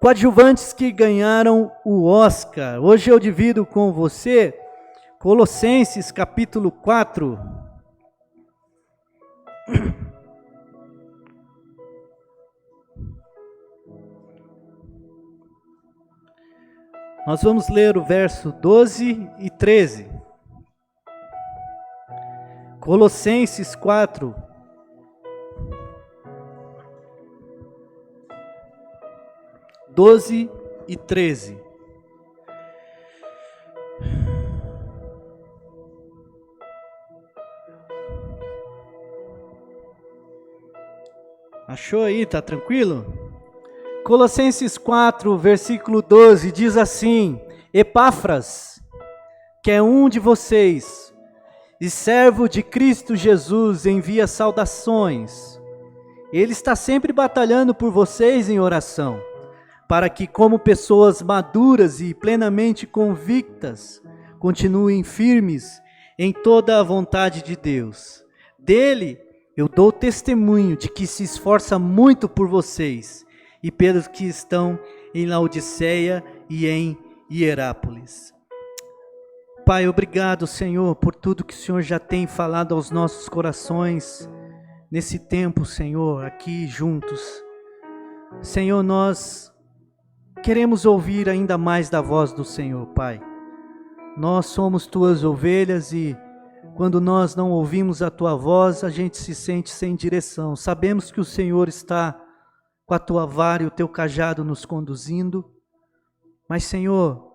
Coadjuvantes que ganharam o Oscar. Hoje eu divido com você Colossenses capítulo 4. Nós vamos ler o verso 12 e 13. Colossenses 4. Doze e 13. Achou aí? Tá tranquilo? Colossenses 4, versículo 12, diz assim: Epáfras, que é um de vocês, e servo de Cristo Jesus, envia saudações. Ele está sempre batalhando por vocês em oração, para que, como pessoas maduras e plenamente convictas, continuem firmes em toda a vontade de Deus. Dele eu dou testemunho de que se esforça muito por vocês e pelos que estão em Laodiceia e em Hierápolis. Pai, obrigado, Senhor, por tudo que o Senhor já tem falado aos nossos corações nesse tempo, Senhor, aqui juntos. Senhor, nós queremos ouvir ainda mais da voz do Senhor, Pai. Nós somos tuas ovelhas e quando nós não ouvimos a tua voz, a gente se sente sem direção. Sabemos que o Senhor está com a tua vara e o teu cajado nos conduzindo. Mas, Senhor,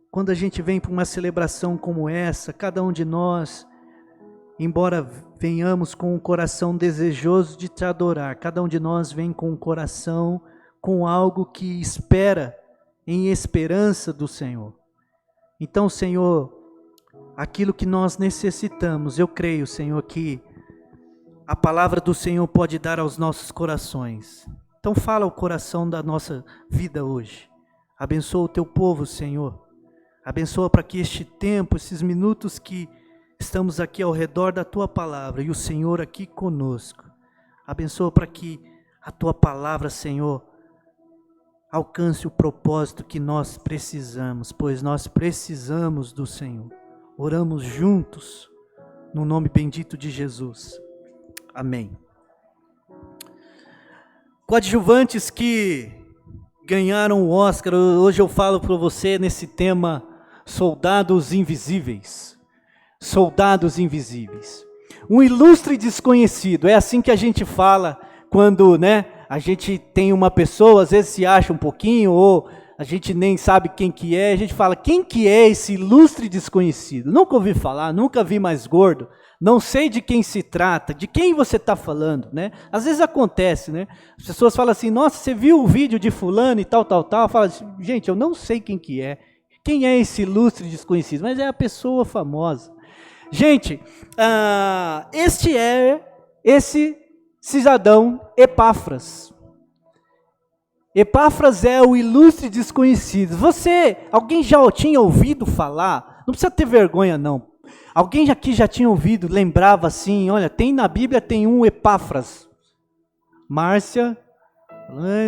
quando a gente vem para uma celebração como essa, cada um de nós, embora venhamos com um coração desejoso de te adorar, cada um de nós vem com um coração com algo que espera em esperança do Senhor. Então, Senhor, aquilo que nós necessitamos, eu creio, Senhor, que a palavra do Senhor pode dar aos nossos corações. Então fala o coração da nossa vida hoje. Abençoa o teu povo, Senhor. Abençoa para que este tempo, esses minutos que estamos aqui ao redor da tua palavra e o Senhor aqui conosco. Abençoa para que a tua palavra, Senhor, alcance o propósito que nós precisamos, pois nós precisamos do Senhor. Oramos juntos, no nome bendito de Jesus. Amém. Coadjuvantes que ganharam o Oscar, hoje eu falo para você nesse tema Soldados Invisíveis. Soldados Invisíveis. Um ilustre desconhecido, é assim que a gente fala quando, a gente tem uma pessoa, às vezes se acha um pouquinho, ou a gente nem sabe quem que é, a gente fala, quem que é esse ilustre desconhecido? Nunca ouvi falar, nunca vi mais gordo, não sei de quem se trata, de quem você está falando, Às vezes acontece, As pessoas falam assim, nossa, você viu o vídeo de fulano e tal, Fala assim, gente, eu não sei quem que é. Quem é esse ilustre desconhecido? Mas é a pessoa famosa. Gente, esse cidadão Epáfras. Epáfras é o ilustre desconhecido. Alguém já tinha ouvido falar? Não precisa ter vergonha não. Alguém aqui já tinha ouvido, lembrava assim, olha, na Bíblia tem um Epáfras. Márcia,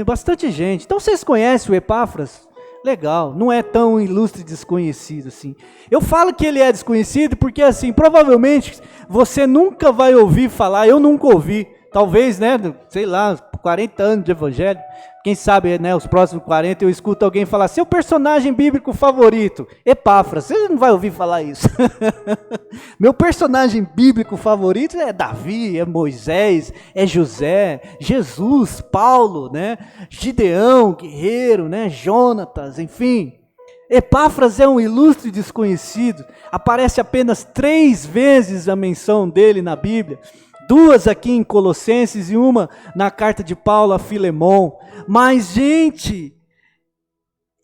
bastante gente. Então vocês conhecem o Epáfras? Legal, não é tão ilustre desconhecido assim. Eu falo que ele é desconhecido porque assim, provavelmente você nunca vai ouvir falar, eu nunca ouvi. Talvez, sei lá, 40 anos de evangelho, quem sabe, os próximos 40 eu escuto alguém falar, seu personagem bíblico favorito, Epáfras, você não vai ouvir falar isso. Meu personagem bíblico favorito é Davi, é Moisés, é José, Jesus, Paulo, Gideão, guerreiro, Jonatas, enfim. Epáfras é um ilustre desconhecido, aparece apenas 3 vezes a menção dele na Bíblia, 2 aqui em Colossenses e uma na carta de Paulo a Filemon. Mas, gente,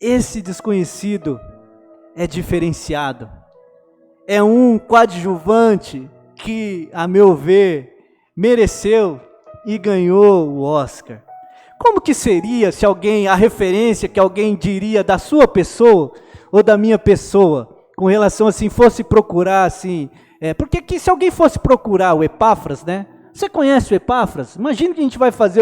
esse desconhecido é diferenciado. É um coadjuvante que, a meu ver, mereceu e ganhou o Oscar. Como que seria se a referência que alguém diria da sua pessoa ou da minha pessoa, com relação assim, fosse procurar assim, porque se alguém fosse procurar o Epáfras, Você conhece o Epáfras? Imagina que a gente vai fazer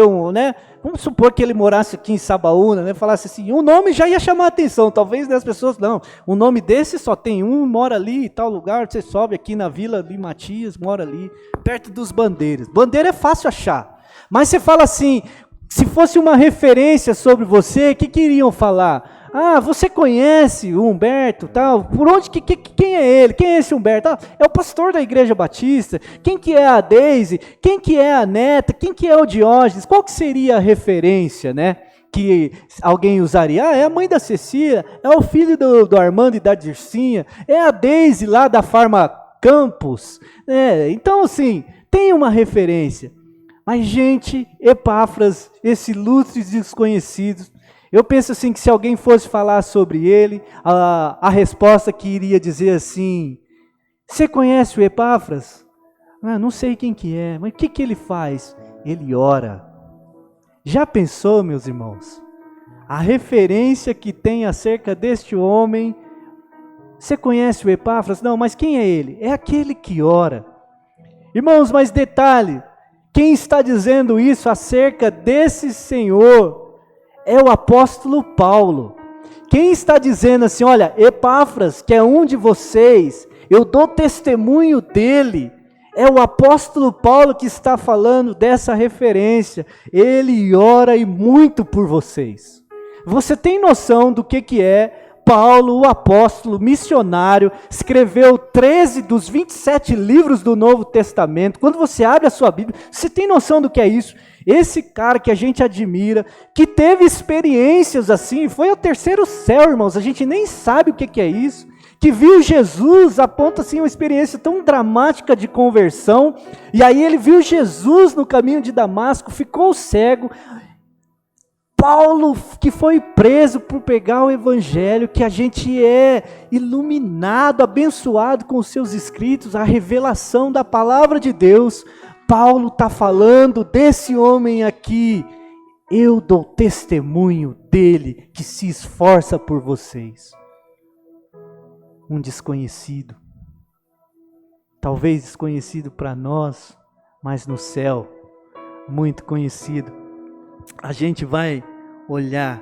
Vamos supor que ele morasse aqui em Sabaúna, né? Falasse assim, o nome já ia chamar a atenção, talvez das pessoas, não, o nome desse só tem um, mora ali em tal lugar, você sobe aqui na Vila de Matias, mora ali, perto dos Bandeiras. Bandeira é fácil achar, mas você fala assim, se fosse uma referência sobre você, o que iriam falar? Ah, você conhece o Humberto, tal? Por onde, quem é ele? Quem é esse Humberto? Ah, é o pastor da Igreja Batista. Quem que é a Deise? Quem que é a Neta? Quem que é o Diógenes? Qual que seria a referência, né? Que alguém usaria? Ah, é a mãe da Cecília, é o filho do Armando e da Dircinha, é a Deise lá da Farma Campos. Então, assim, tem uma referência. Mas, gente, Epáfras, esse ilustre desconhecido, eu penso assim que se alguém fosse falar sobre ele, a resposta que iria dizer assim, você conhece o Epáfras? Ah, não sei quem que é, mas o que ele faz? Ele ora. Já pensou, meus irmãos? A referência que tem acerca deste homem, você conhece o Epáfras? Não, mas quem é ele? É aquele que ora. Irmãos, mas detalhe, quem está dizendo isso acerca desse Senhor é o apóstolo Paulo. Quem está dizendo assim, olha, Epáfras, que é um de vocês, eu dou testemunho dele, é o apóstolo Paulo que está falando dessa referência. Ele ora e muito por vocês. Você tem noção do que é Paulo, o apóstolo, missionário, escreveu 13 dos 27 livros do Novo Testamento. Quando você abre a sua Bíblia, você tem noção do que é isso? Esse cara que a gente admira, que teve experiências assim, foi ao terceiro céu, irmãos, a gente nem sabe o que é isso, que viu Jesus, aponta assim uma experiência tão dramática de conversão, e aí ele viu Jesus no caminho de Damasco, ficou cego. Paulo, que foi preso por pegar o evangelho, que a gente é iluminado, abençoado com os seus escritos, a revelação da palavra de Deus. Paulo está falando desse homem aqui, eu dou testemunho dele, que se esforça por vocês. Um desconhecido, talvez desconhecido para nós, mas no céu, muito conhecido. A gente vai olhar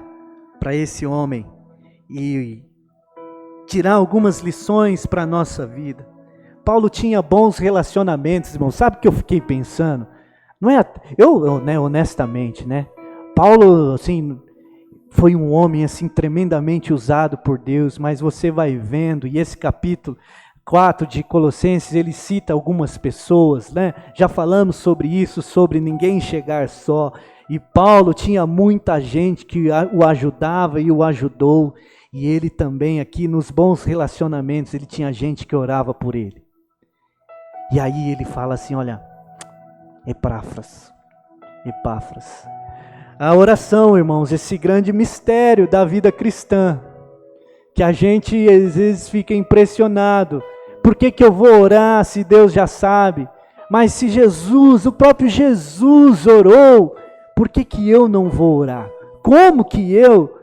para esse homem e tirar algumas lições para a nossa vida. Paulo tinha bons relacionamentos, irmão. Sabe o que eu fiquei pensando? Não é, né, honestamente, né? Paulo, assim, foi um homem assim tremendamente usado por Deus, mas você vai vendo, e esse capítulo 4 de Colossenses, ele cita algumas pessoas, né? Já falamos sobre isso, sobre ninguém chegar só. E Paulo tinha muita gente que o ajudava e o ajudou. E ele também aqui nos bons relacionamentos, ele tinha gente que orava por ele. E aí ele fala assim, olha, Epáfras. A oração, irmãos, esse grande mistério da vida cristã, que a gente às vezes fica impressionado. Por que eu vou orar se Deus já sabe? Mas se Jesus, o próprio Jesus orou, por que eu não vou orar? Como que eu,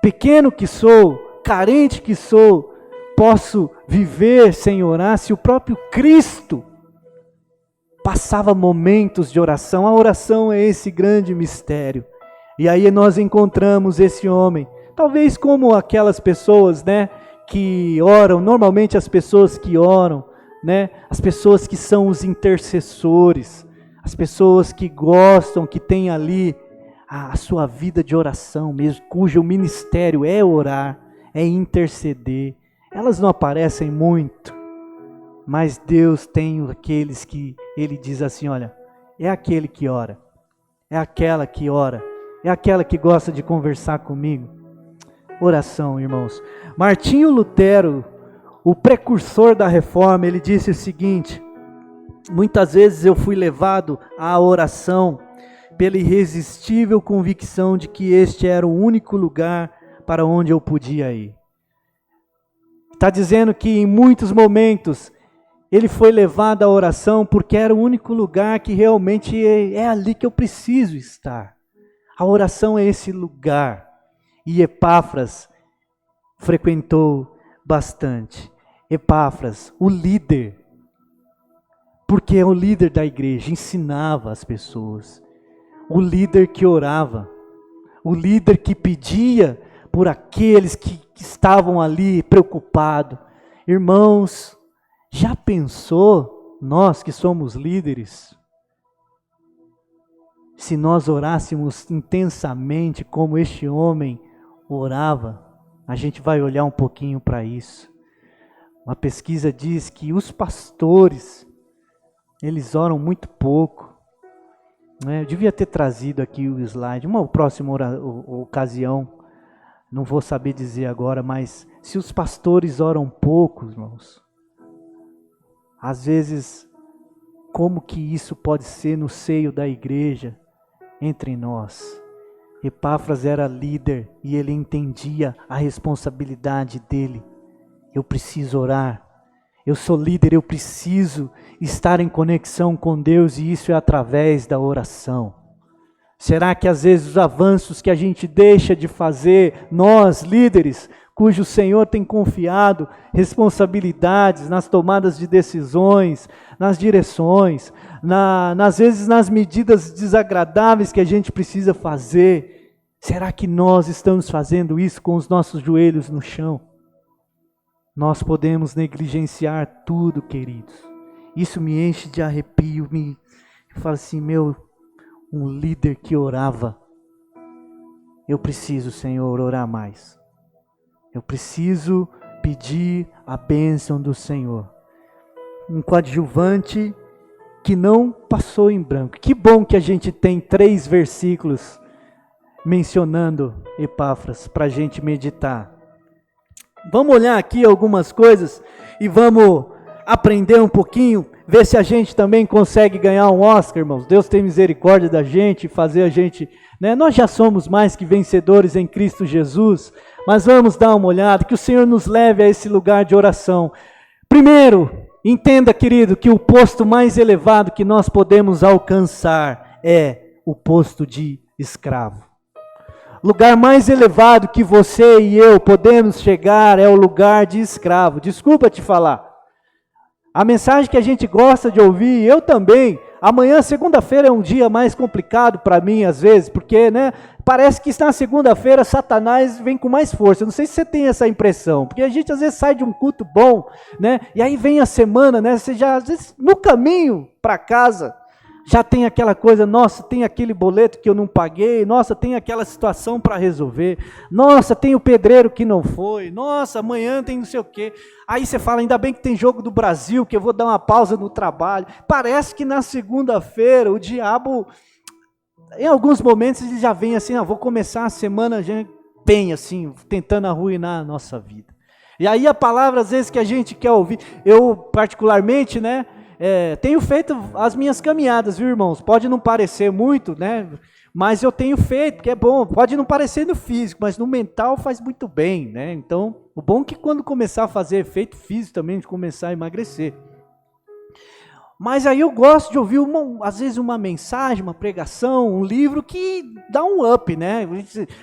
pequeno que sou, carente que sou, posso viver sem orar se o próprio Cristo passava momentos de oração? A oração é esse grande mistério. E aí nós encontramos esse homem, talvez como aquelas pessoas, né, que oram, normalmente as pessoas que oram, né, as pessoas que são os intercessores, as pessoas que gostam, que têm ali a sua vida de oração mesmo, cujo ministério é orar, é interceder. Elas não aparecem muito, mas Deus tem aqueles que Ele diz assim, olha, é aquele que ora, é aquela que ora, é aquela que gosta de conversar comigo. Oração, irmãos. Martinho Lutero, o precursor da reforma, ele disse o seguinte: muitas vezes eu fui levado à oração pela irresistível convicção de que este era o único lugar para onde eu podia ir. Está dizendo que em muitos momentos ele foi levado à oração porque era o único lugar que realmente é ali que eu preciso estar. A oração é esse lugar. E Epáfras frequentou bastante. Epáfras, o líder, porque é o líder da igreja, ensinava as pessoas. o líder que orava, o líder que pedia por aqueles que estavam ali preocupados. Irmãos, já pensou, nós que somos líderes, se nós orássemos intensamente como este homem orava? A gente vai olhar um pouquinho para isso. Uma pesquisa diz que os pastores, eles oram muito pouco. Eu devia ter trazido aqui o slide, uma próxima ocasião, não vou saber dizer agora, mas se os pastores oram pouco, irmãos, às vezes, como que isso pode ser no seio da igreja, entre nós? Epáfras era líder e ele entendia a responsabilidade dele. Eu preciso orar. Eu sou líder, eu preciso estar em conexão com Deus e isso é através da oração. Será que às vezes os avanços que a gente deixa de fazer, nós líderes, cujo Senhor tem confiado responsabilidades nas tomadas de decisões, nas direções, às vezes nas medidas desagradáveis que a gente precisa fazer, será que nós estamos fazendo isso com os nossos joelhos no chão? Nós podemos negligenciar tudo, queridos. Isso me enche de arrepio, eu falo assim, um líder que orava. Eu preciso, Senhor, orar mais. Eu preciso pedir a bênção do Senhor. Um coadjuvante que não passou em branco. Que bom que a gente tem 3 versículos mencionando Epáfras para a gente meditar. Vamos olhar aqui algumas coisas e vamos aprender um pouquinho, ver se a gente também consegue ganhar um Oscar, irmãos. Deus tem misericórdia da gente, fazer a gente, nós já somos mais que vencedores em Cristo Jesus, mas vamos dar uma olhada, que o Senhor nos leve a esse lugar de oração. Primeiro, entenda, querido, que o posto mais elevado que nós podemos alcançar é o posto de escravo. Lugar mais elevado que você e eu podemos chegar é o lugar de escravo. Desculpa te falar. A mensagem que a gente gosta de ouvir, eu também. Amanhã, segunda-feira, é um dia mais complicado para mim, às vezes, porque, parece que na segunda-feira Satanás vem com mais força. Eu não sei se você tem essa impressão, porque a gente às vezes sai de um culto bom, e aí vem a semana, você já, às vezes, no caminho para casa, já tem aquela coisa, nossa, tem aquele boleto que eu não paguei, nossa, tem aquela situação para resolver, nossa, tem o pedreiro que não foi, nossa, amanhã tem não sei o quê. Aí você fala, ainda bem que tem jogo do Brasil, que eu vou dar uma pausa no trabalho. Parece que na segunda-feira o diabo, em alguns momentos ele já vem assim, vou começar a semana já bem assim, tentando arruinar a nossa vida. E aí a palavra às vezes que a gente quer ouvir, eu particularmente, tenho feito as minhas caminhadas, viu, irmãos? Pode não parecer muito, mas eu tenho feito, que é bom. Pode não parecer no físico, mas no mental faz muito bem, Então, o bom é que quando começar a fazer efeito físico também, de começar a emagrecer. Mas aí eu gosto de ouvir, às vezes, uma mensagem, uma pregação, um livro que dá um up,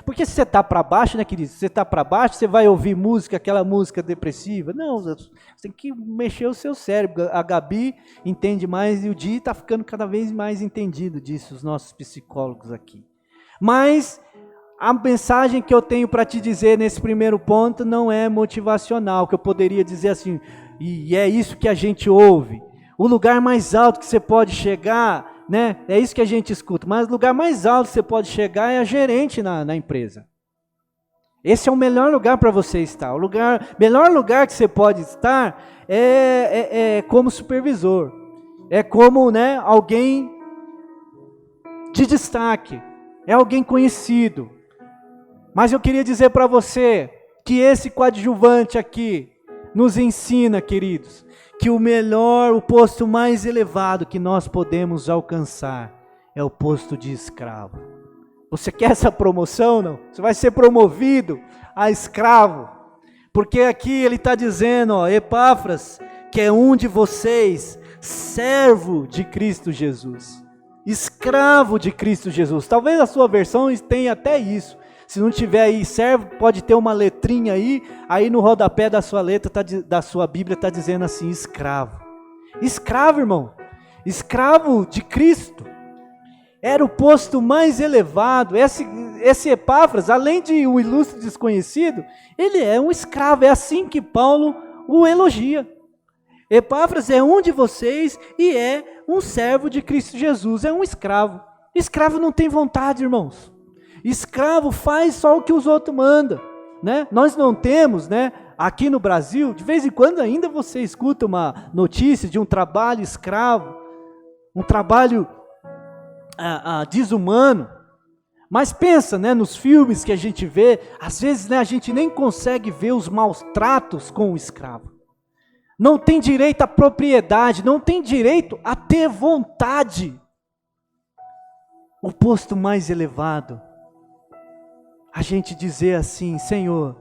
Porque se você está para baixo, querido? Se você está para baixo, você vai ouvir música, aquela música depressiva. Não, você tem que mexer o seu cérebro. A Gabi entende mais e o Di está ficando cada vez mais entendido disso, os nossos psicólogos aqui. Mas a mensagem que eu tenho para te dizer nesse primeiro ponto não é motivacional, que eu poderia dizer assim, e é isso que a gente ouve. O lugar mais alto que você pode chegar, é isso que a gente escuta, mas o lugar mais alto que você pode chegar é a gerente na empresa. Esse é o melhor lugar para você estar. O melhor lugar que você pode estar é como supervisor. É como alguém de destaque. É alguém conhecido. Mas eu queria dizer para você que esse coadjuvante aqui nos ensina, queridos, que o posto mais elevado que nós podemos alcançar é o posto de escravo. Você quer essa promoção, não? Você vai ser promovido a escravo. Porque aqui ele está dizendo, Epáfras, que é um de vocês, servo de Cristo Jesus. Escravo de Cristo Jesus. Talvez a sua versão tenha até isso. Se não tiver aí servo, pode ter uma letrinha aí no rodapé da sua letra, da sua Bíblia, está dizendo assim, escravo. Escravo, irmão. Escravo de Cristo. era o posto mais elevado. Esse Epáfras, além de um ilustre desconhecido, ele é um escravo. É assim que Paulo o elogia. Epáfras é um de vocês e é um servo de Cristo Jesus, é um escravo. Escravo não tem vontade, irmãos. Escravo faz só o que os outros mandam, né? Nós não temos, né? Aqui no Brasil, de vez em quando ainda você escuta uma notícia de um trabalho escravo, um trabalho desumano. Mas pensa, né, nos filmes que a gente vê, às vezes, né, a gente nem consegue ver os maus tratos com o escravo. Não tem direito à propriedade, não tem direito a ter vontade. O posto mais elevado, a gente dizer assim: Senhor,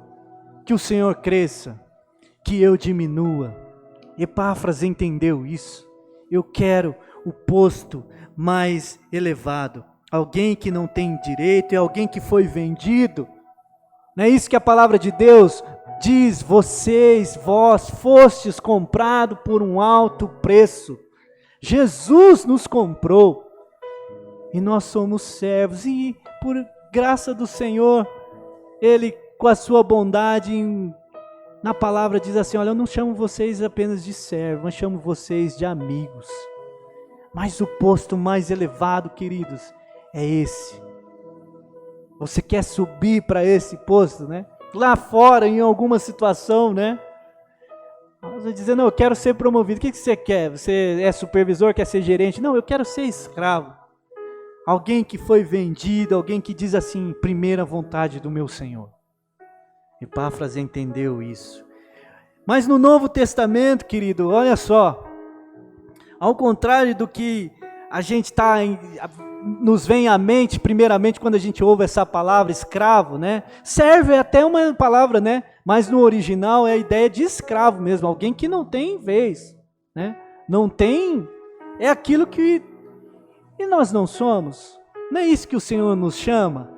que o Senhor cresça, que eu diminua. Epáfras entendeu isso. Eu quero o posto mais elevado. Alguém que não tem direito, é alguém que foi vendido. Não é isso que a palavra de Deus diz: vós fostes comprado por um alto preço. Jesus nos comprou e nós somos servos, e por graça do Senhor, Ele com a sua bondade, na palavra diz assim: olha, eu não chamo vocês apenas de servos, mas chamo vocês de amigos. Mas o posto mais elevado, queridos, é esse. Você quer subir para esse posto, né? Lá fora, em alguma situação, né? Você dizendo: não, eu quero ser promovido. O que você quer? Você é supervisor, quer ser gerente? Não, eu quero ser escravo. Alguém que foi vendido, alguém que diz assim: primeira vontade do meu Senhor. Epáfras entendeu isso. Mas no Novo Testamento, querido, olha só, ao contrário do que a gente nos vem à mente, primeiramente, quando a gente ouve essa palavra escravo, né? Servo é até uma palavra, né? Mas no original é a ideia de escravo mesmo, alguém que não tem vez, né? Não tem, é aquilo que e nós não somos. Não é isso que o Senhor nos chama?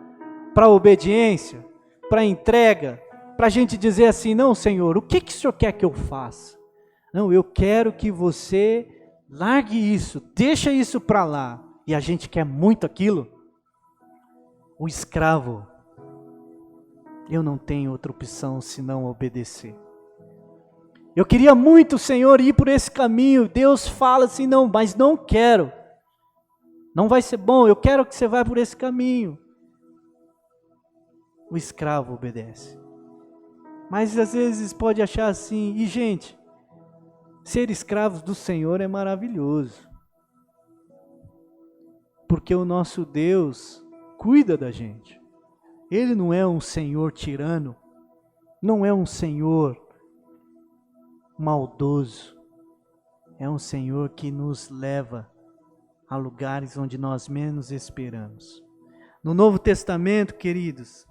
Para obediência, para entrega, para a gente dizer assim: não, Senhor, o que o Senhor quer que eu faça? Não, eu quero que você largue isso, deixa isso para lá. E a gente quer muito aquilo. O escravo, eu não tenho outra opção senão obedecer. Eu queria muito, Senhor, ir por esse caminho. Deus fala assim: não, mas não quero. Não vai ser bom, eu quero que você vá por esse caminho. O escravo obedece. Mas às vezes pode achar assim: e gente, ser escravos do Senhor é maravilhoso. Porque o nosso Deus cuida da gente. Ele não é um Senhor tirano, não é um Senhor maldoso. É um Senhor que nos leva a lugares onde nós menos esperamos. No Novo Testamento, queridos,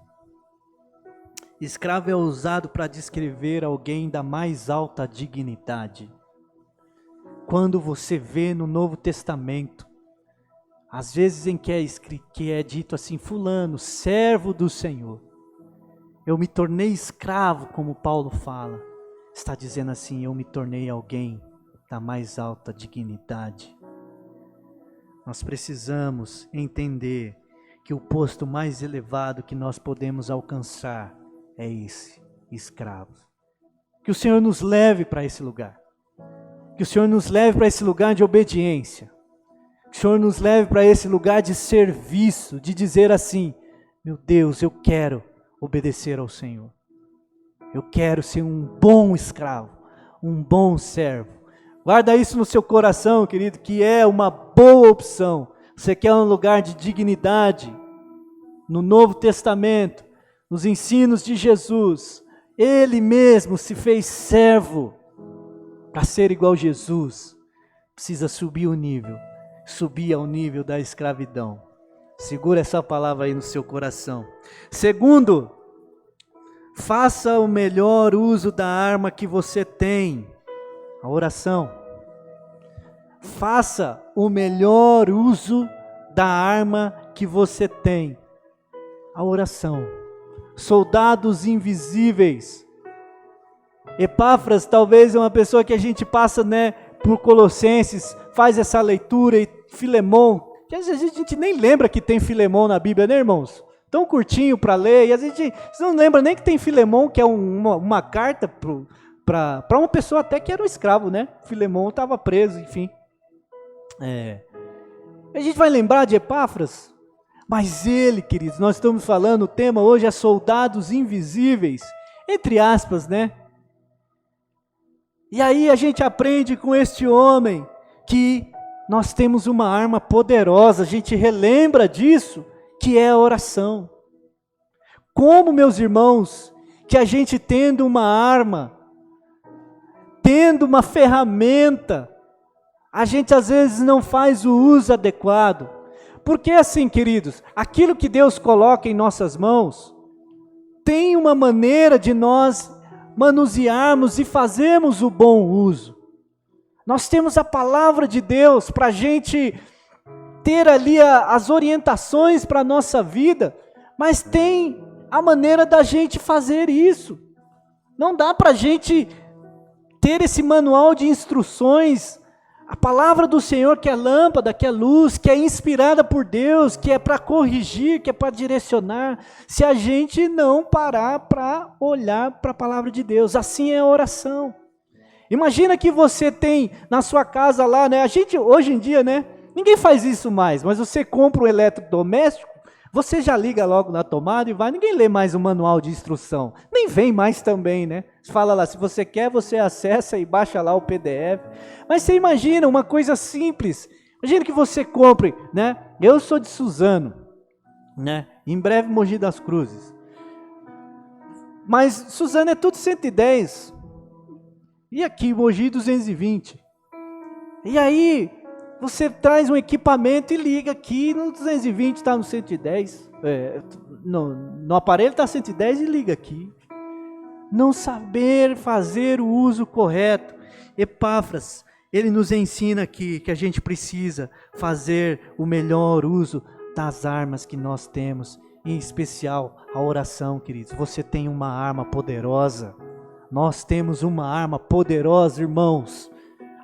escravo é usado para descrever alguém da mais alta dignidade. Quando você vê no Novo Testamento, às vezes em que é dito assim: fulano, servo do Senhor, eu me tornei escravo, como Paulo fala, está dizendo assim: eu me tornei alguém da mais alta dignidade. Nós precisamos entender que o posto mais elevado que nós podemos alcançar é esse, escravo. Que o Senhor nos leve para esse lugar. Que o Senhor nos leve para esse lugar de obediência. Que o Senhor nos leve para esse lugar de serviço, de dizer assim: meu Deus, eu quero obedecer ao Senhor. Eu quero ser um bom escravo, um bom servo. Guarda isso no seu coração, querido, que é uma boa opção. Você quer um lugar de dignidade? No Novo Testamento, nos ensinos de Jesus, Ele mesmo se fez servo. Para ser igual a Jesus, precisa subir o nível, subir ao nível da escravidão. Segura essa palavra aí no seu coração. Segundo, faça o melhor uso da arma que você tem. A oração. Faça o melhor uso da arma que você tem. A oração. Soldados invisíveis. Epáfras talvez é uma pessoa que a gente passa, né, por Colossenses, faz essa leitura, e Filemão, Que às vezes a gente nem lembra que tem Filemão na Bíblia, né, irmãos? Tão curtinho para ler, e às vezes você não lembra nem que tem Filemão, que é uma carta para uma pessoa até que era um escravo, né? Filemão estava preso, enfim. A gente vai lembrar de Epáfras, mas ele, queridos, nós estamos falando, o tema hoje é soldados invisíveis, entre aspas, né? E aí a gente aprende com este homem que nós temos uma arma poderosa, a gente relembra disso, que é a oração. Como, meus irmãos, que a gente tendo uma arma, tendo uma ferramenta, a gente às vezes não faz o uso adequado. Porque assim, queridos, aquilo que Deus coloca em nossas mãos, tem uma maneira de nós manusearmos e fazermos o bom uso. Nós temos a palavra de Deus para a gente ter ali as orientações para a nossa vida, mas tem a maneira da gente fazer isso. Não dá para a gente ter esse manual de instruções, a palavra do Senhor que é lâmpada, que é luz, que é inspirada por Deus, que é para corrigir, que é para direcionar, se a gente não parar para olhar para a palavra de Deus. Assim é a oração. Imagina que você tem na sua casa lá, né? A gente hoje em dia, né? Ninguém faz isso mais, mas você compra um eletrodoméstico, você já liga logo na tomada e vai, ninguém lê mais o manual de instrução, nem vem mais também, né? Você fala lá, se você quer, você acessa e baixa lá o PDF. Mas você imagina uma coisa simples, imagina que você compre, né? Eu sou de Suzano, né? Em breve Mogi das Cruzes. Mas Suzano é tudo 110, e aqui Mogi 220. E aí você traz um equipamento e liga aqui no 220, está no 110. No aparelho está 110 e liga aqui. Não saber fazer o uso correto. Epáfras, ele nos ensina aqui que a gente precisa fazer o melhor uso das armas que nós temos, em especial a oração, queridos. Você tem uma arma poderosa. Nós temos uma arma poderosa, irmãos,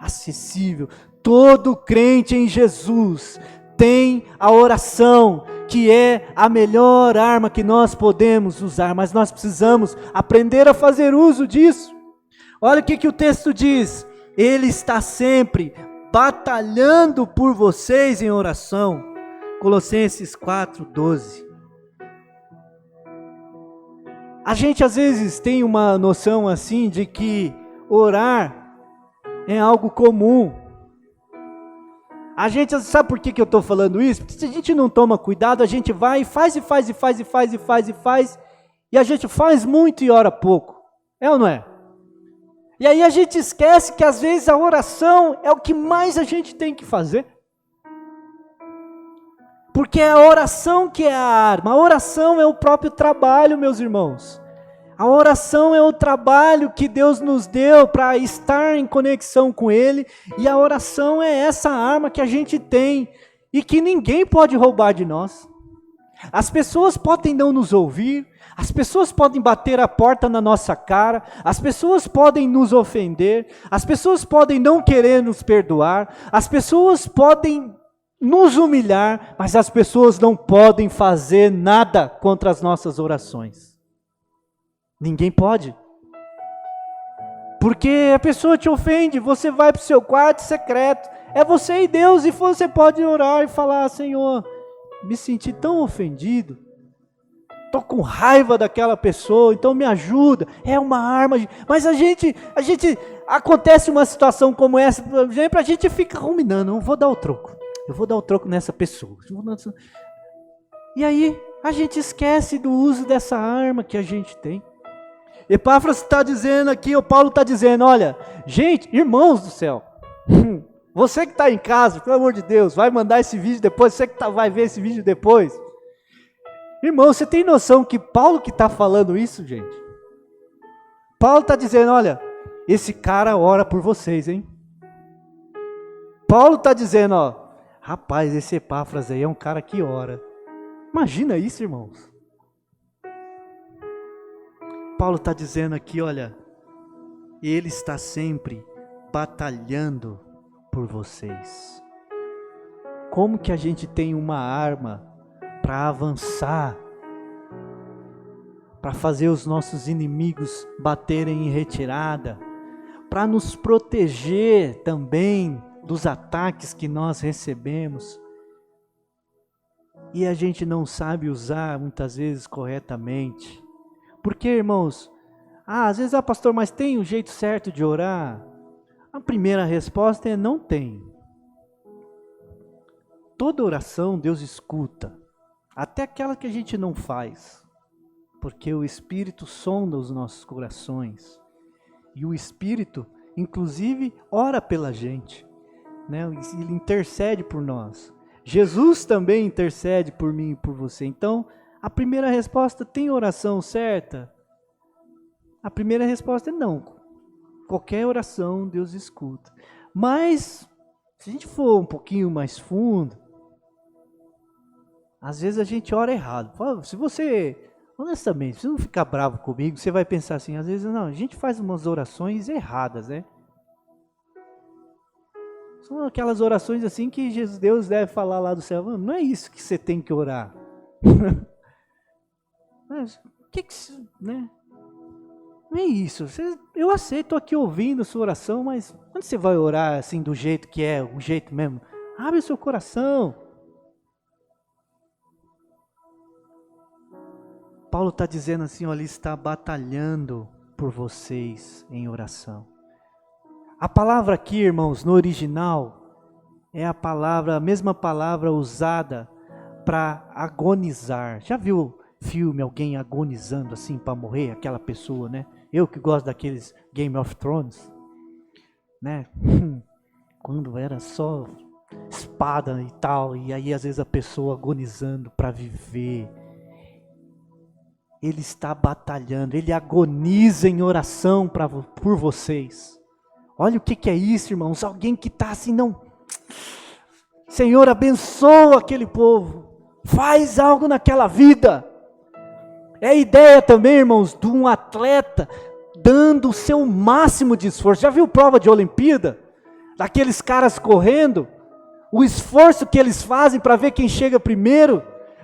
acessível. Todo crente em Jesus tem a oração, que é a melhor arma que nós podemos usar, mas nós precisamos aprender a fazer uso disso. Olha o que o texto diz: Ele está sempre batalhando por vocês em oração. Colossenses 4:12. A gente às vezes tem uma noção assim de que orar é algo comum. A gente, sabe por que eu estou falando isso? Porque se a gente não toma cuidado, a gente vai e faz, e a gente faz muito e ora pouco. É ou não é? E aí a gente esquece que às vezes a oração é o que mais a gente tem que fazer. Porque é a oração que é a arma, a oração é o próprio trabalho, meus irmãos. A oração é o trabalho que Deus nos deu para estar em conexão com Ele, e a oração é essa arma que a gente tem e que ninguém pode roubar de nós. As pessoas podem não nos ouvir, as pessoas podem bater a porta na nossa cara, as pessoas podem nos ofender, as pessoas podem não querer nos perdoar, as pessoas podem nos humilhar, mas as pessoas não podem fazer nada contra as nossas orações. Ninguém pode. Porque a pessoa te ofende, você vai para o seu quarto secreto, é você e Deus, e você pode orar e falar: Senhor, me senti tão ofendido, estou com raiva daquela pessoa, então me ajuda. É uma arma, mas a gente acontece uma situação como essa, a gente fica ruminando: eu vou dar o troco nessa pessoa. E aí a gente esquece do uso dessa arma que a gente tem. Epáfras está dizendo aqui, o Paulo está dizendo: olha, gente, irmãos do céu, você que está em casa, pelo amor de Deus, vai mandar esse vídeo depois, você que vai ver esse vídeo depois. Irmão, você tem noção que Paulo que está falando isso, gente? Paulo está dizendo: olha, esse cara ora por vocês, hein? Paulo está dizendo: ó, rapaz, esse Epáfras aí é um cara que ora. Imagina isso, irmãos. Paulo está dizendo aqui: olha, ele está sempre batalhando por vocês. como que a gente tem uma arma para avançar, para fazer os nossos inimigos baterem em retirada, para nos proteger também dos ataques que nós recebemos. E a gente não sabe usar muitas vezes corretamente. Porque, irmãos, às vezes, pastor, mas tem um jeito certo de orar? A primeira resposta é: não tem. Toda oração Deus escuta, até aquela que a gente não faz, porque o Espírito sonda os nossos corações, e o Espírito, inclusive, ora pela gente, né? Ele intercede por nós. Jesus também intercede por mim e por você. Então, a primeira resposta: tem oração certa? A primeira resposta é não. Qualquer oração Deus escuta. Mas, se a gente for um pouquinho mais fundo, às vezes a gente ora errado. Se você, honestamente, se não ficar bravo comigo, você vai pensar assim, às vezes não, a gente faz umas orações erradas, né? São aquelas orações assim que Deus deve falar lá do céu: não é isso que você tem que orar. Mas, né? Não é isso. Eu aceito, estou aqui ouvindo a sua oração, mas quando você vai orar assim do jeito que é, o jeito mesmo, abre o seu coração. Paulo está dizendo assim, olha, ele está batalhando por vocês em oração. A palavra aqui, irmãos, no original, é a mesma palavra usada para agonizar. Já viu filme, alguém agonizando assim para morrer, aquela pessoa, né? Eu que gosto daqueles Game of Thrones, né? Quando era só espada e tal, e aí às vezes a pessoa agonizando para viver. Ele está batalhando, ele agoniza em oração por vocês. Olha o que é isso, irmãos. Alguém que está assim, não. Senhor, abençoa aquele povo. Faz algo naquela vida. É a ideia também, irmãos, de um atleta dando o seu máximo de esforço. Já viu prova de Olimpíada? Daqueles caras correndo? O esforço que eles fazem para ver quem chega primeiro?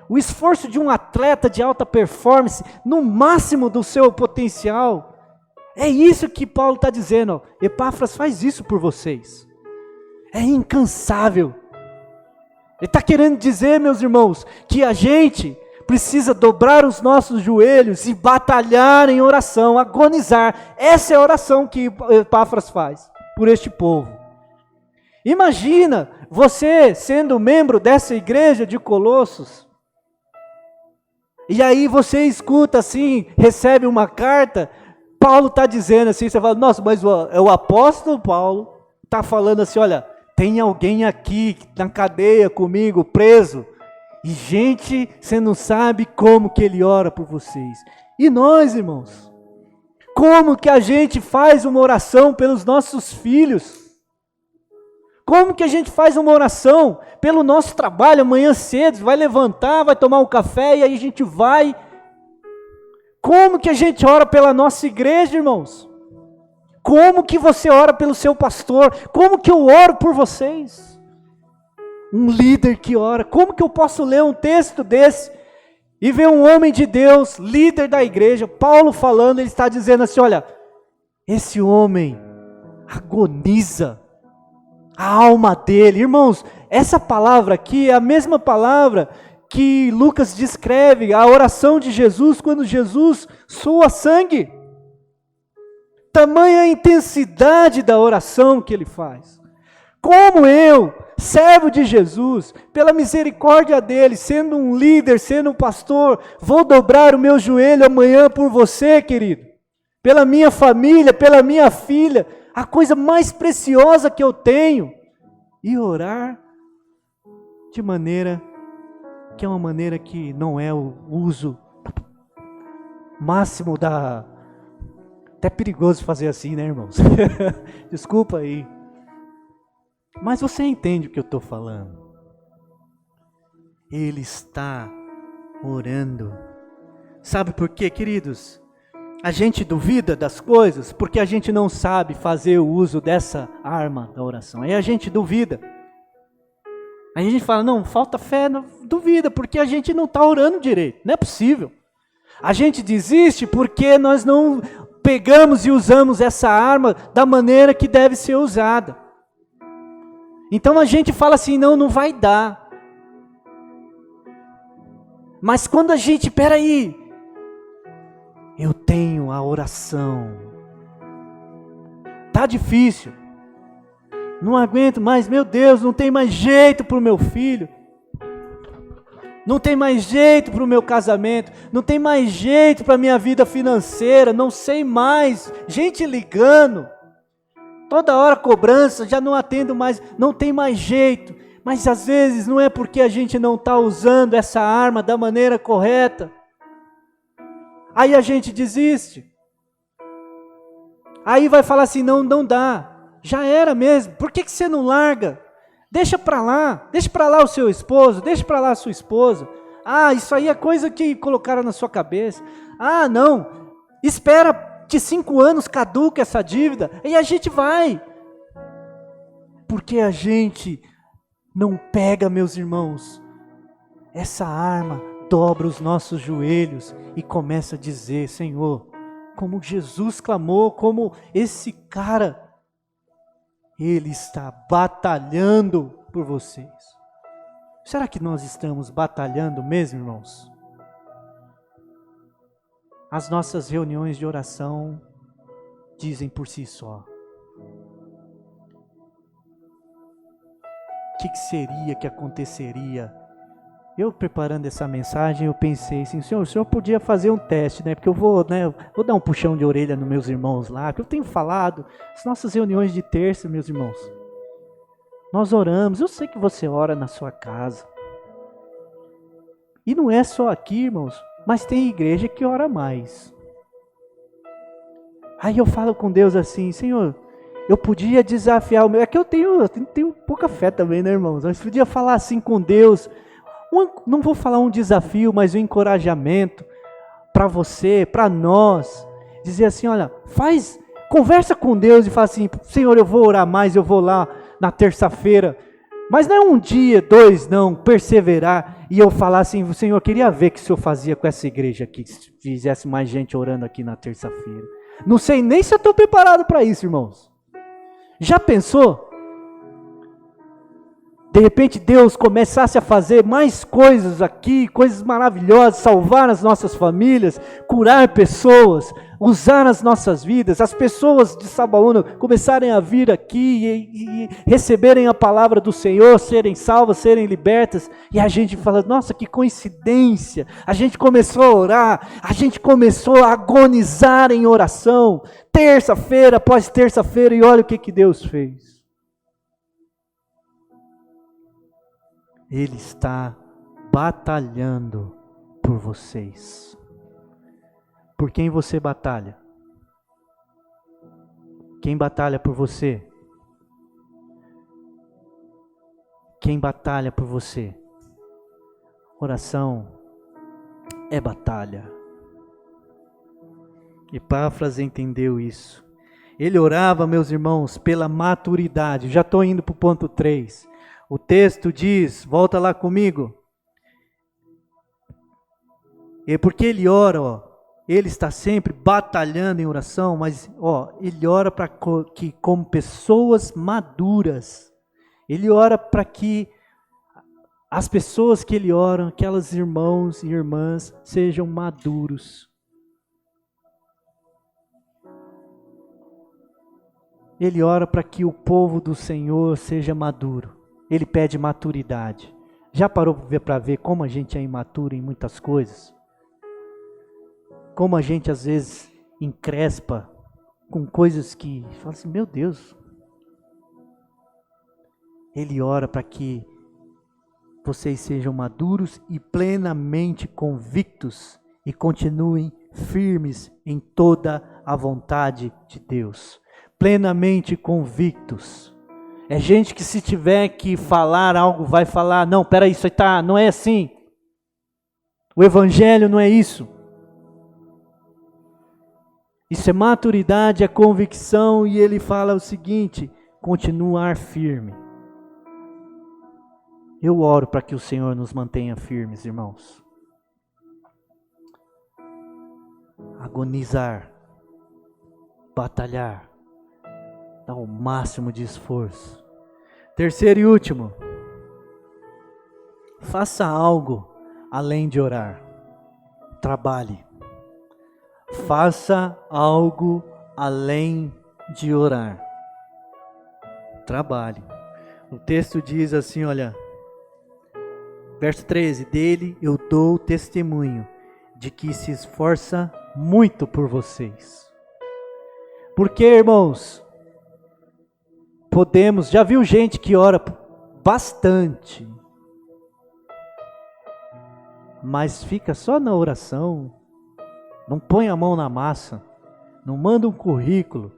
O esforço de um atleta de alta performance, no máximo do seu potencial. É isso que Paulo está dizendo. Ó. Epáfras faz isso por vocês. É incansável. Ele está querendo dizer, meus irmãos, que a gente precisa dobrar os nossos joelhos e batalhar em oração, agonizar. Essa é a oração que Epáfras faz por este povo. Imagina você sendo membro dessa igreja de Colossos. E aí você escuta assim, recebe uma carta, Paulo está dizendo assim, você fala, nossa, mas o apóstolo Paulo está falando assim, olha, tem alguém aqui na cadeia comigo, preso, e gente, você não sabe como que ele ora por vocês. E nós, irmãos, como que a gente faz uma oração pelos nossos filhos? Como que a gente faz uma oração pelo nosso trabalho amanhã cedo? Vai levantar, vai tomar um café e aí a gente vai. Como que a gente ora pela nossa igreja, irmãos? Como que você ora pelo seu pastor? Como que eu oro por vocês? Um líder que ora. Como que eu posso ler um texto desse e ver um homem de Deus, líder da igreja, Paulo falando, ele está dizendo assim, olha, esse homem agoniza a alma dele. Irmãos, essa palavra aqui é a mesma palavra que Lucas descreve, a oração de Jesus, quando Jesus sua sangue. Tamanha a intensidade da oração que ele faz. Como eu, servo de Jesus, pela misericórdia dele, sendo um líder, sendo um pastor, vou dobrar o meu joelho amanhã por você, querido. Pela minha família, pela minha filha, a coisa mais preciosa que eu tenho, e orar de maneira que é uma maneira que não é o uso máximo da... Até perigoso fazer assim, né, irmãos? Desculpa aí. Mas você entende o que eu estou falando. Ele está orando. Sabe por quê, queridos? A gente duvida das coisas porque a gente não sabe fazer o uso dessa arma da oração. Aí a gente duvida. Aí a gente fala, não, falta fé, duvida, porque a gente não está orando direito, não é possível. A gente desiste porque nós não pegamos e usamos essa arma da maneira que deve ser usada. Então a gente fala assim, não vai dar. Mas quando a gente, peraí, eu tenho a oração. Tá difícil. Não aguento mais, meu Deus, não tem mais jeito para o meu filho. Não tem mais jeito para o meu casamento. Não tem mais jeito para a minha vida financeira. Não sei mais. Gente ligando. Toda hora cobrança, já não atendo mais. Não tem mais jeito. Mas às vezes não é porque a gente não está usando essa arma da maneira correta. Aí a gente desiste. Aí vai falar assim, não dá. Já era mesmo, por que você não larga? Deixa para lá o seu esposo, deixa para lá a sua esposa. Ah, isso aí é coisa que colocaram na sua cabeça. Ah, não, espera de 5 anos caduca essa dívida, e a gente vai. Porque a gente não pega, meus irmãos, essa arma, dobra os nossos joelhos e começa a dizer, Senhor, como Jesus clamou, como esse cara, ele está batalhando por vocês. Será que nós estamos batalhando mesmo, irmãos? As nossas reuniões de oração dizem por si só. O que seria que aconteceria? Eu preparando essa mensagem, eu pensei assim, o senhor podia fazer um teste, né? Porque eu vou dar um puxão de orelha nos meus irmãos lá, que eu tenho falado, as nossas reuniões de terça, meus irmãos. Nós oramos, eu sei que você ora na sua casa. E não é só aqui, irmãos, mas tem igreja que ora mais. Aí eu falo com Deus assim, Senhor, eu podia desafiar o meu... É que eu tenho pouca fé também, né, irmãos? Mas podia falar assim com Deus... Não vou falar um desafio, mas um encorajamento para você, para nós, dizer assim, olha, conversa com Deus e fala assim, Senhor, eu vou orar mais, eu vou lá na terça-feira, mas não é um dia, 2, não, perseverar, e eu falar assim, Senhor, eu queria ver o que o Senhor fazia com essa igreja aqui, se fizesse mais gente orando aqui na terça-feira. Não sei nem se eu estou preparado para isso, irmãos. Já pensou? De repente Deus começasse a fazer mais coisas aqui, coisas maravilhosas, salvar as nossas famílias, curar pessoas, usar as nossas vidas, as pessoas de Sabaúna começarem a vir aqui e receberem a palavra do Senhor, serem salvas, serem libertas, e a gente fala, nossa, que coincidência, a gente começou a orar, a gente começou a agonizar em oração, terça-feira após terça-feira, e olha o que Deus fez. Ele está batalhando por vocês. Por quem você batalha? Quem batalha por você? Quem batalha por você? Oração é batalha. Epáfras entendeu isso. Ele orava, meus irmãos, pela maturidade. Já estou indo para o ponto 3. O texto diz, volta lá comigo. E porque ele ora, ele está sempre batalhando em oração, mas ele ora para que como pessoas maduras, ele ora para que as pessoas que ele ora, aquelas irmãos e irmãs, sejam maduros. Ele ora para que o povo do Senhor seja maduro. Ele pede maturidade. Já parou para ver como a gente é imaturo em muitas coisas? Como a gente às vezes encrespa com coisas que fala assim, meu Deus. Ele ora para que vocês sejam maduros e plenamente convictos e continuem firmes em toda a vontade de Deus. Plenamente convictos. É gente que se tiver que falar algo, vai falar, não, peraí, isso aí não é assim. O evangelho não é isso. Isso é maturidade, é convicção, e ele fala o seguinte, continuar firme. Eu oro para que o Senhor nos mantenha firmes, irmãos. Agonizar, batalhar, dar o máximo de esforço. Terceiro e último, faça algo além de orar. Trabalhe. Faça algo além de orar. Trabalhe. O texto diz assim, olha, verso 13, dele eu dou testemunho de que se esforça muito por vocês. Porque, irmãos, já viu gente que ora bastante, mas fica só na oração, não põe a mão na massa, não manda um currículo,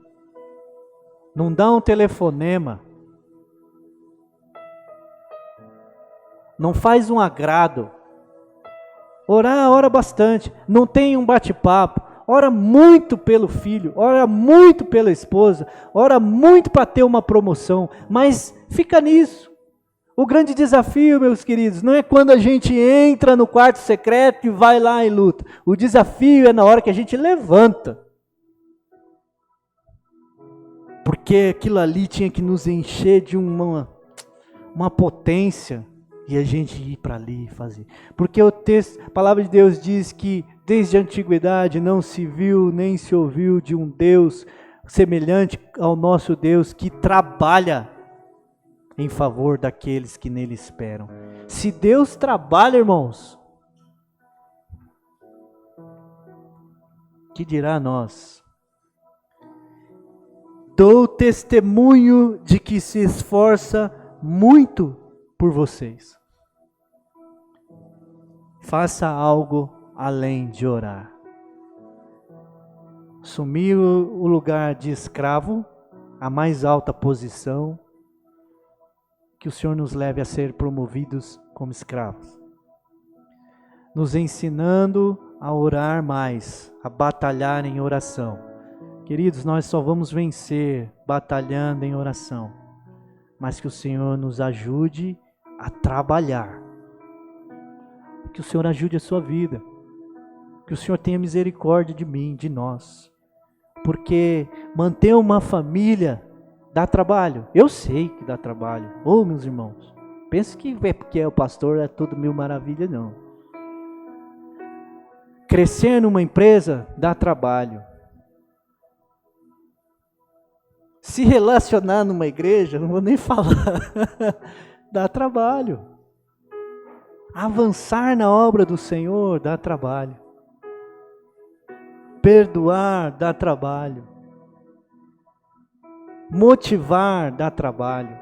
não dá um telefonema, não faz um agrado. Ora bastante, não tem um bate-papo, ora muito pelo filho, ora muito pela esposa, ora muito para ter uma promoção, mas fica nisso. O grande desafio, meus queridos, não é quando a gente entra no quarto secreto e vai lá e luta. O desafio é na hora que a gente levanta. Porque aquilo ali tinha que nos encher de uma potência. E a gente ir para ali e fazer. Porque o texto, a palavra de Deus diz que desde a antiguidade não se viu nem se ouviu de um Deus semelhante ao nosso Deus que trabalha em favor daqueles que nele esperam. Se Deus trabalha, irmãos, que dirá nós? Dou testemunho de que se esforça muito por vocês. Faça algo além de orar. Assumir o lugar de escravo, a mais alta posição, que o Senhor nos leve a ser promovidos como escravos. Nos ensinando a orar mais, a batalhar em oração. Queridos, nós só vamos vencer batalhando em oração, mas que o Senhor nos ajude a trabalhar. Que o Senhor ajude a sua vida. Que o Senhor tenha misericórdia de mim, de nós. Porque manter uma família dá trabalho. Eu sei que dá trabalho. Ô, meus irmãos, pensa que é porque é o pastor é tudo mil maravilha, não. Crescer numa empresa dá trabalho. Se relacionar numa igreja, não vou nem falar, dá trabalho. Avançar na obra do Senhor dá trabalho. Perdoar dá trabalho. Motivar dá trabalho.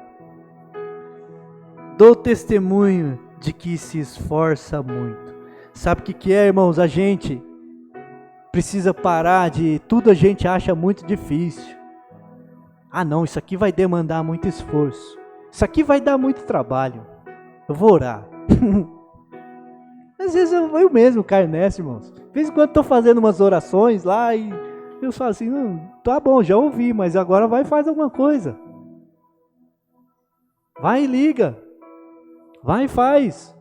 Dou testemunho de que se esforça muito. Sabe o que é, irmãos? A gente precisa parar de... Tudo a gente acha muito difícil. Ah não, isso aqui vai demandar muito esforço. Isso aqui vai dar muito trabalho. Eu vou orar. Às vezes eu mesmo caio nessa, irmãos. De vez em quando estou fazendo umas orações lá e eu falo assim, tá bom, já ouvi, mas agora vai e faz alguma coisa. Vai e liga. Vai e faz.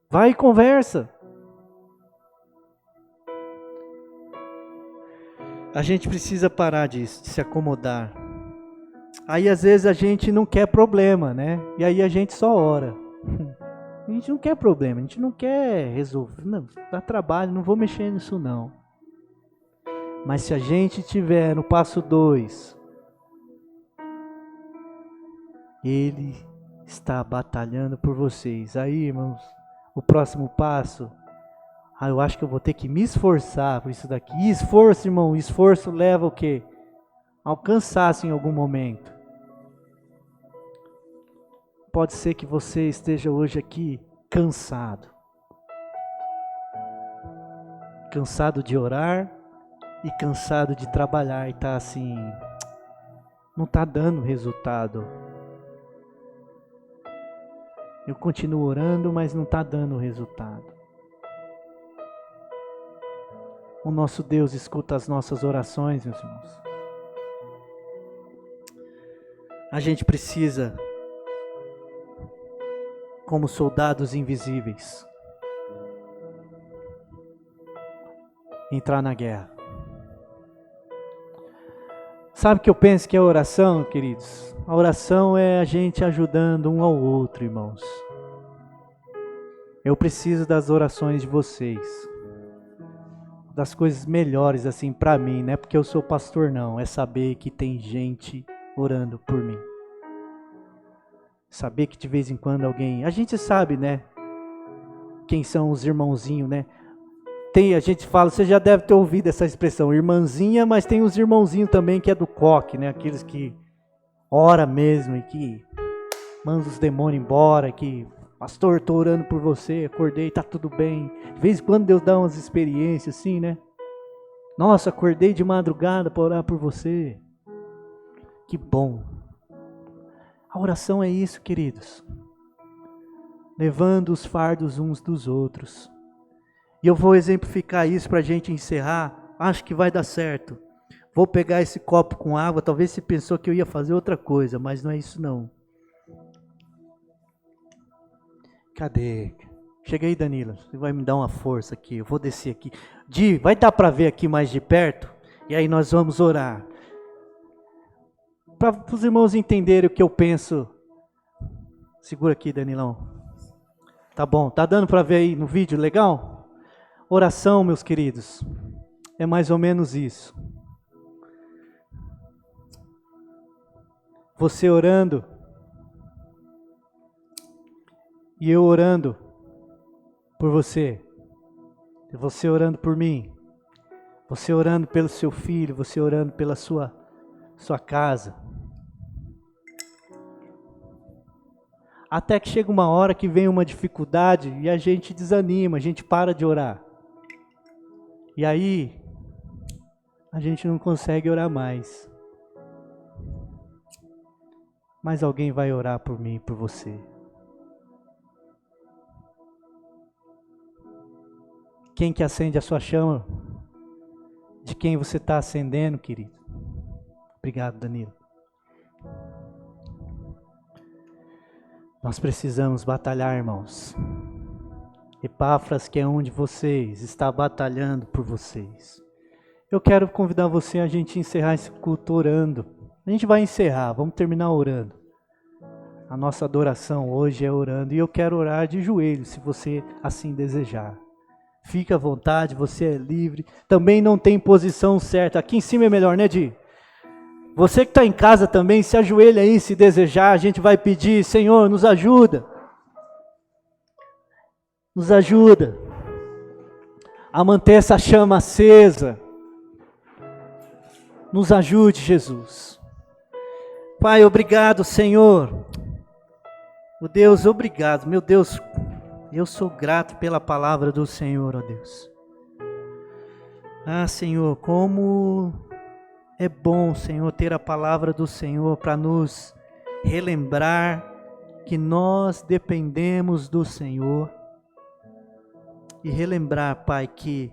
Vai e conversa. A gente precisa parar disso, de se acomodar. Aí às vezes a gente não quer problema, né? E aí a gente só ora. A gente não quer problema, a gente não quer resolver. Não, dá trabalho, não vou mexer nisso não. Mas se a gente tiver no passo 2, Ele está batalhando por vocês. Aí, irmãos, o próximo passo, eu acho que eu vou ter que me esforçar por isso daqui. E esforço, irmão, esforço leva o quê? Ao cansaço em algum momento. Pode ser que você esteja hoje aqui cansado. Cansado de orar e cansado de trabalhar e tá assim, não tá dando resultado. Eu continuo orando, mas não tá dando resultado. O nosso Deus escuta as nossas orações, meus irmãos. A gente precisa como soldados invisíveis, entrar na guerra. Sabe o que eu penso que é oração, queridos? A oração é a gente ajudando um ao outro, irmãos. Eu preciso das orações de vocês. Das coisas melhores assim para mim, não é porque eu sou pastor não, é saber que tem gente orando por mim. Saber que de vez em quando alguém, a gente sabe, né? Quem são os irmãozinhos, né? A gente fala, você já deve ter ouvido essa expressão, irmãzinha, mas tem os irmãozinhos também que é do coque, né? Aqueles que ora mesmo e que manda os demônios embora, que pastor, estou orando por você, acordei, tá tudo bem. De vez em quando Deus dá umas experiências assim, né? Nossa, acordei de madrugada para orar por você. Que bom. A oração é isso, queridos. Levando os fardos uns dos outros. E eu vou exemplificar isso para a gente encerrar. Acho que vai dar certo. Vou pegar esse copo com água. Talvez você pensou que eu ia fazer outra coisa, mas não é isso não. Cadê? Chega aí, Danilo. Você vai me dar uma força aqui. Eu vou descer aqui. Di, vai dar para ver aqui mais de perto? E aí nós vamos orar. Para os irmãos entenderem o que eu penso. Segura aqui, Danilão. Tá bom. Tá dando para ver aí no vídeo? Legal? Oração, meus queridos, é mais ou menos isso. Você orando e eu orando por você. Você orando por mim. Você orando pelo seu filho, você orando pela sua casa. Até que chega uma hora que vem uma dificuldade e a gente desanima, a gente para de orar. E aí, a gente não consegue orar mais. Mas alguém vai orar por mim e por você. Quem que acende a sua chama? De quem você está acendendo, querido? Obrigado, Danilo. Nós precisamos batalhar, irmãos. Epáfras, que é um de vocês, está batalhando por vocês. Eu quero convidar você a gente encerrar esse culto orando. A gente vai encerrar, vamos terminar orando. A nossa adoração hoje é orando e eu quero orar de joelhos, se você assim desejar. Fique à vontade, você é livre. Também não tem posição certa. Aqui em cima é melhor, né, Di? Você que está em casa também, se ajoelha aí, se desejar, a gente vai pedir, Senhor, nos ajuda. Nos ajuda a manter essa chama acesa. Nos ajude, Jesus. Pai, obrigado, Senhor. Oh Deus, obrigado. Meu Deus, eu sou grato pela palavra do Senhor, ó Deus. Ah, Senhor, como é bom, Senhor, ter a palavra do Senhor para nos relembrar que nós dependemos do Senhor. E relembrar, Pai, que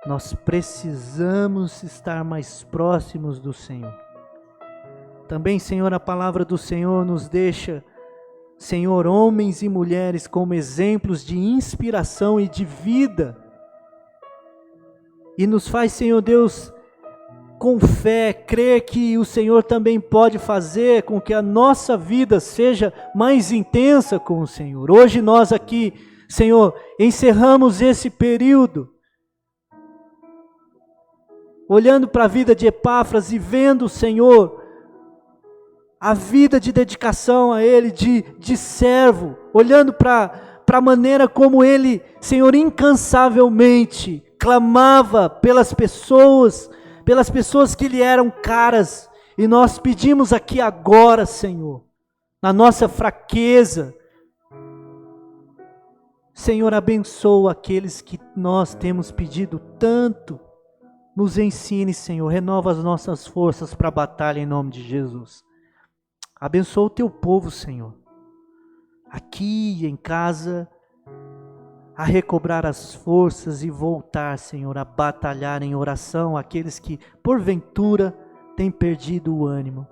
nós precisamos estar mais próximos do Senhor. Também, Senhor, a palavra do Senhor nos deixa, Senhor, homens e mulheres como exemplos de inspiração e de vida. E nos faz, Senhor Deus, com fé, crer que o Senhor também pode fazer com que a nossa vida seja mais intensa com o Senhor. Hoje nós aqui, Senhor, encerramos esse período, olhando para a vida de Epáfras e vendo, Senhor, a vida de dedicação a Ele, de servo, olhando para a maneira como Ele, Senhor, incansavelmente clamava pelas pessoas que lhe eram caras, e nós pedimos aqui agora, Senhor, na nossa fraqueza, Senhor, abençoa aqueles que nós temos pedido tanto. Nos ensine, Senhor, renova as nossas forças para a batalha em nome de Jesus. Abençoa o teu povo, Senhor. Aqui em casa, a recobrar as forças e voltar, Senhor, a batalhar em oração aqueles que, porventura, têm perdido o ânimo.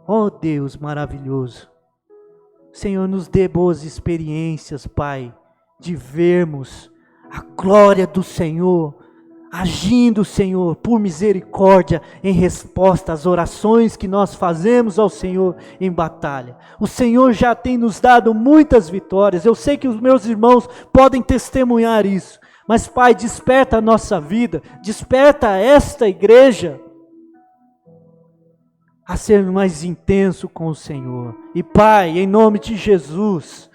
Ó Deus maravilhoso, Senhor, nos dê boas experiências, Pai, de vermos a glória do Senhor, agindo, Senhor, por misericórdia, em resposta às orações que nós fazemos ao Senhor em batalha. O Senhor já tem nos dado muitas vitórias, eu sei que os meus irmãos podem testemunhar isso, mas Pai, desperta a nossa vida, desperta esta igreja a ser mais intenso com o Senhor. E Pai, em nome de Jesus,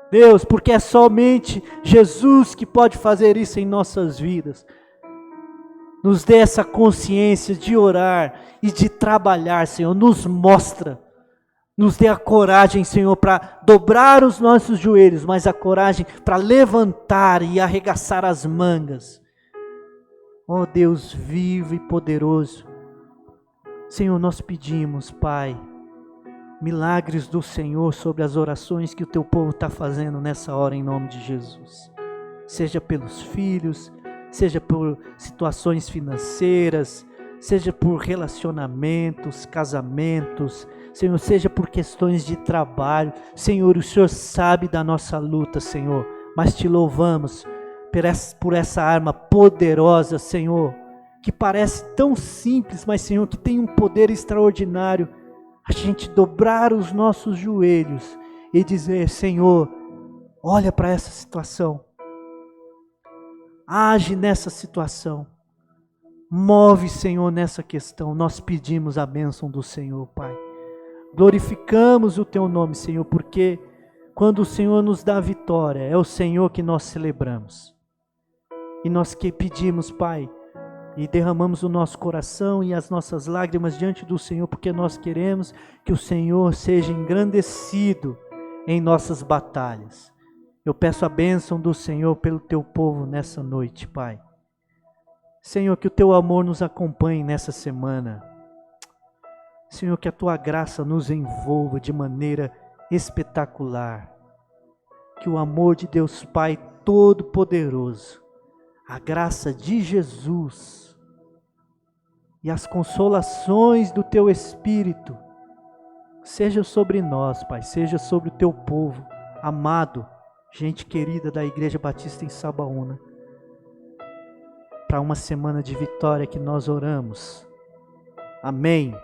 Deus, porque é somente Jesus que pode fazer isso em nossas vidas, nos dê essa consciência de orar e de trabalhar, Senhor, nos mostra, nos dê a coragem, Senhor, para dobrar os nossos joelhos, mas a coragem para levantar e arregaçar as mangas. Ó Deus vivo e poderoso, Senhor, nós pedimos, Pai, milagres do Senhor sobre as orações que o Teu povo está fazendo nessa hora, em nome de Jesus. Seja pelos filhos, seja por situações financeiras, seja por relacionamentos, casamentos, Senhor, seja por questões de trabalho. Senhor, o Senhor sabe da nossa luta, Senhor, mas Te louvamos por essa arma poderosa, Senhor, que parece tão simples, mas Senhor, que tem um poder extraordinário, a gente dobrar os nossos joelhos e dizer: Senhor, olha para essa situação, age nessa situação, move, Senhor, nessa questão. Nós pedimos a bênção do Senhor, Pai, glorificamos o Teu nome, Senhor, porque quando o Senhor nos dá a vitória, é o Senhor que nós celebramos, e nós que pedimos, Pai, e derramamos o nosso coração e as nossas lágrimas diante do Senhor, porque nós queremos que o Senhor seja engrandecido em nossas batalhas. Eu peço a bênção do Senhor pelo Teu povo nessa noite, Pai. Senhor, que o Teu amor nos acompanhe nessa semana. Senhor, que a Tua graça nos envolva de maneira espetacular. Que o amor de Deus Pai Todo-Poderoso, a graça de Jesus e as consolações do Teu Espírito seja sobre nós, Pai, seja sobre o Teu povo amado, gente querida da Igreja Batista em Sabaúna, para uma semana de vitória que nós oramos. Amém.